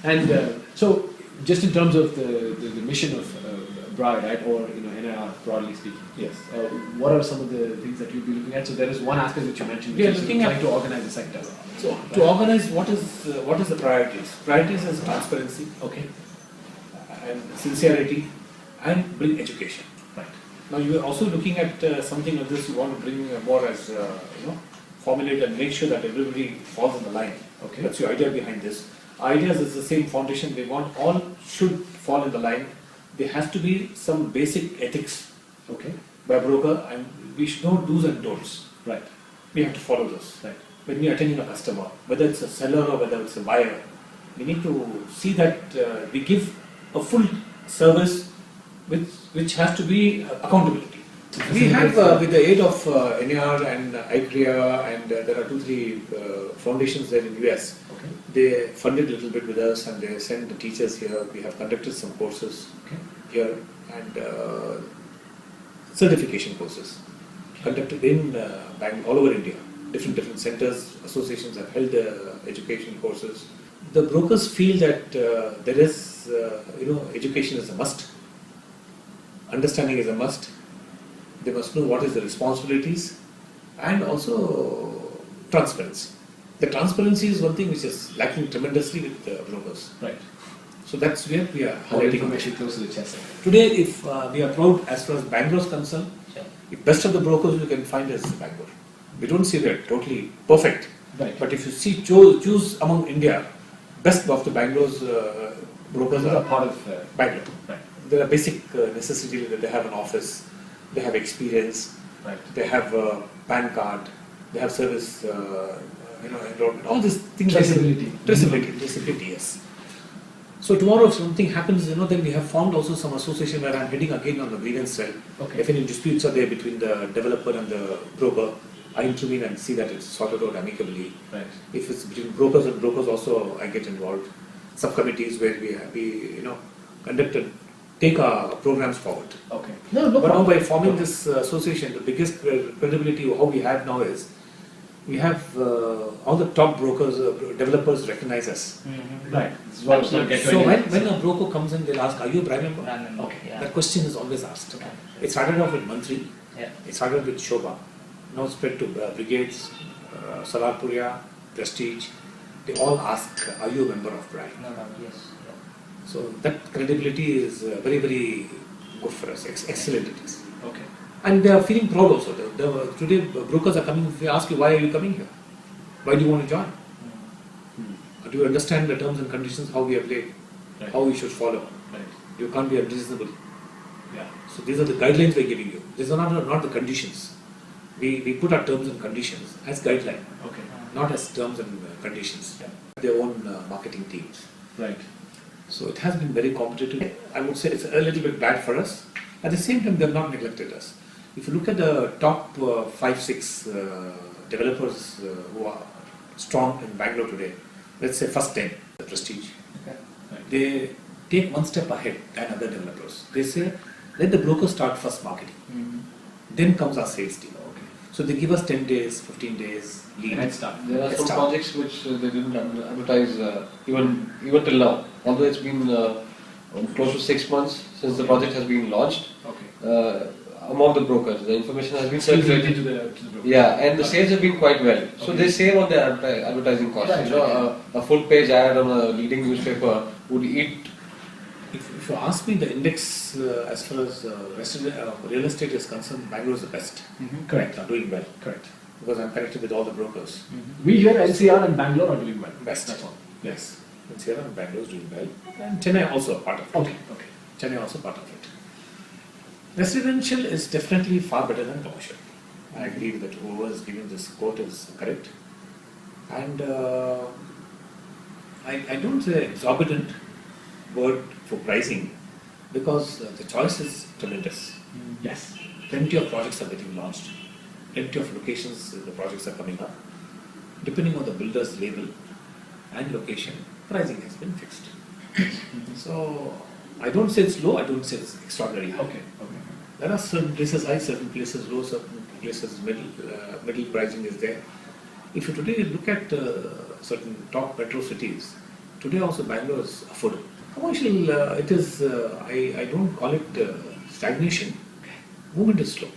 And so, just in terms of the mission of BRI, right, or NIR broadly speaking. Yes. What are some of the things that you'll be looking at? So there is one aspect which you mentioned, which is trying to organize the sector. So to organize, what is the priorities? Priorities is transparency, Okay. and sincerity, and bring education. Right. Now you are also looking at something like this. You want to bring more as formulate and make sure that everybody falls in the line. Okay. That's your idea behind this. Ideas is the same foundation. They want all should fall in the line. There has to be some basic ethics. Okay. By a broker, and we should know do's and don'ts. Right. We have to follow those. Right. When we are attending a customer, whether it's a seller or whether it's a buyer, we need to see that we give a full service which has to be accountability. We have, with the aid of NIR and ICRIA, and there are 2-3 foundations there in US, Okay. they funded a little bit with us and they sent the teachers here. We have conducted some courses here, and certification courses conducted in all over India. Different centers, associations have held education courses. The brokers feel that there is, education is a must. Understanding is a must. They must know what is the responsibilities, and also transparency. The transparency is one thing which is lacking tremendously with brokers. Right. So that's where we are All highlighting information close to the chest. Today, if we are proud as far as Bangalore is concerned, the best of the brokers you can find is Bangalore. We don't say they're totally perfect, Right. but if you see choose among India, best of the Bangalore's brokers Those are are part of Bangalore. Right. There are basic necessities that they have an office, they have experience, Right. they have a PAN card, they have service, enrollment, all these things. Traceability. Traceability, yes. So tomorrow if something happens, then we have found also some association where I'm heading again on the grievance cell. Okay. If any disputes are there between the developer and the broker, I intervene and see that it's sorted out amicably. Right. If it's between brokers and brokers also, I get involved. Subcommittees where we take our programs forward. Okay. But now by forming this association, the biggest credibility how we have now is we have all the top brokers, developers recognize us. Mm-hmm. Right. So when a broker comes in, they'll ask, "Are you a brand member?" Okay. Yeah. That question is always asked. Okay. It started off with Mantri. Yeah. It started with Shobha. Now spread to Brigades, Salarpuria, Prestige. They all ask, "Are you a member of BRI?" No. Yes. Yeah. So that credibility is very, very good for us. Excellent it is. Okay. And they are feeling proud also. Today brokers are coming, they ask you, why are you coming here? Why do you want to join? Do you understand the terms and conditions, how we are played, Right. how we should follow? Right. You can't be unreasonable. Yeah. So these are the guidelines we are giving you. These are not the conditions. We put our terms and conditions as guideline, Okay. not as terms and conditions. Yeah. Their own marketing teams. Right. So it has been very competitive. I would say it's a little bit bad for us. At the same time, they have not neglected us. If you look at the top 5-6 developers who are strong in Bangalore today, let's say first 10, the Prestige, Okay. Right. they take one step ahead than other developers. They say, let the broker start first marketing. Mm-hmm. Then comes our sales team. Okay. So they give us 10 days, 15 days lead. Head start. There are Head some start. projects which they didn't advertise even till now. Although it's been close to 6 months since the project has been launched. Okay. Among the brokers, the information has been Still related circulated. to the broker. Yeah, and the sales have been quite well. So Okay. they save on their advertising costs. Right, A full page ad on a leading newspaper would eat. If you ask me the index as far as real estate is concerned, Bangalore is the best. Correct. Are doing well Correct. because I'm connected with all the brokers. We here NCR and Bangalore are doing well. Best. That's all. Yes, in Sierra and Bangalore is doing well, and Chennai also a part of it. Okay. Okay. Chennai also part of it. Residential is definitely far better than commercial. I agree that whoever is giving this quote is correct. And I don't say exorbitant word for pricing because the choice is tremendous. Yes. Plenty of projects are getting launched. Plenty of locations the projects are coming up. Depending on the builder's label and location, pricing has been fixed. So I don't say it's low, I don't say it's extraordinarily high. Okay. Okay. There are certain places high, certain places low, certain places middle pricing is there. If you today look at certain top metro cities, Today also Bangalore is affordable. Commercial, it is, I don't call it stagnation. Movement is slow.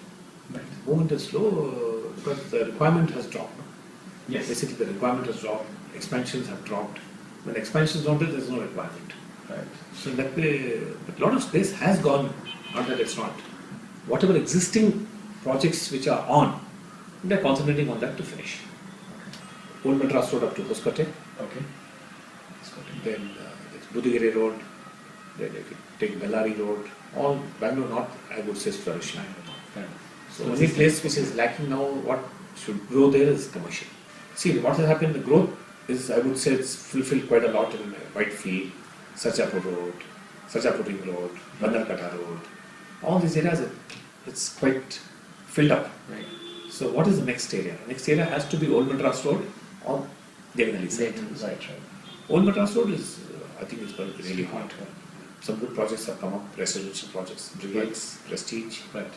Right. Movement is slow because the requirement has dropped. Yes. Basically, the requirement has dropped, expansions have dropped. When expansions don't, there is no requirement. Right. So in that way, but a lot of space has gone, not that it's not. Whatever existing projects which are on, they're concentrating on that to finish. Old Madras Road up to Hoskote, Okay. then it's Budigiri Road, then if you take Bellary Road, all Bangalore North, I would say is flourishing. Right. So only place which is lacking now, what should grow there is commercial. See, what has happened, the growth is, I would say, it's fulfilled quite a lot in Whitefield, Sarjapur Road, Sarjapur Ring Road, Bandarkata Road. All these areas, it's quite filled up. Right. So what is the next area? Next area has to be Old Madras Road or Devanali side. Right. Old Madras Road is, I think it's going to be really hot. Some good projects have come up, residential projects, Brigades, Prestige, Right.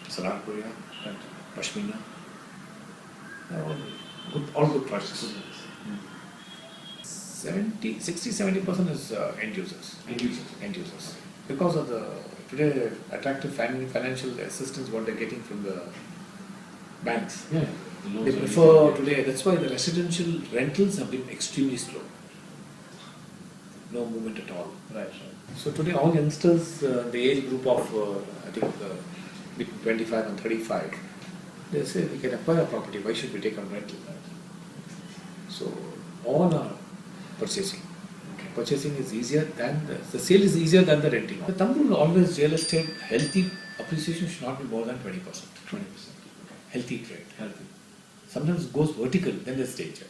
Salar Korea, Right. Pashmina. All good projects. 60-70% is end users. End users. Because of the today attractive financial assistance what they're getting from the banks. Yeah. They prefer today, that's why the residential rentals have been extremely slow. No movement at all. Right. So today all youngsters, the age group of I think between 25 and 35, they say we can acquire a property, why should we take on rental? So all are purchasing. Purchasing is easier than the sale is easier than the renting. The thumb rule always real estate healthy appreciation should not be more than 20%. 20%. Healthy trade. Healthy. Sometimes it goes vertical, then there's danger.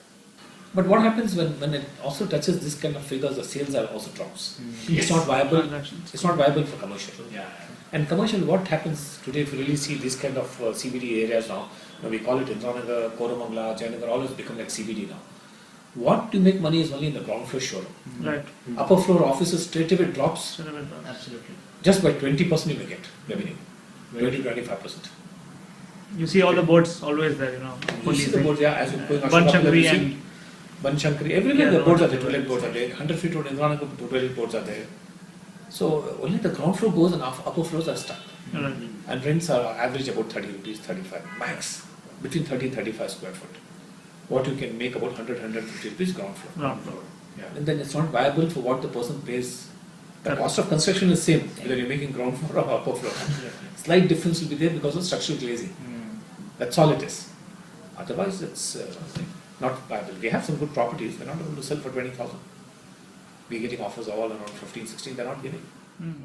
But what happens when it also touches this kind of figures, the sales are also drops. It's not viable. It's not viable for commercial. Yeah. And commercial, what happens today if you really see this kind of CBD areas now, we call it Indranagar, Koramangala, Jayanagar, all has become like CBD now. What you make money is only in the ground floor showroom. Right. Upper floor offices straight away drops. Absolutely. Just by 20% you may get revenue. 20-25%. You see all the boards always there, You see the boards, yeah, as you're going Banchankari and Banchankari, everywhere Yeah, the boards are there, no, toilet boards are there, 100 feet road, Indranagar, toilet boards are there. So only the ground floor goes and upper floors are stuck. right. And rents are average about 30 rupees, 35, max, between 30 and 35 square foot. What you can make about 100-150 rupees ground floor. Ground floor. Yeah. And then it's not viable for what the person pays. The Correct. cost of construction is same, whether you're making ground floor or upper floor. Slight difference will be there because of structural glazing. That's all it is. Otherwise, it's not viable. We have some good properties, we're not able to sell for 20,000. We're getting offers all around 15, 16, they're not giving. Mm.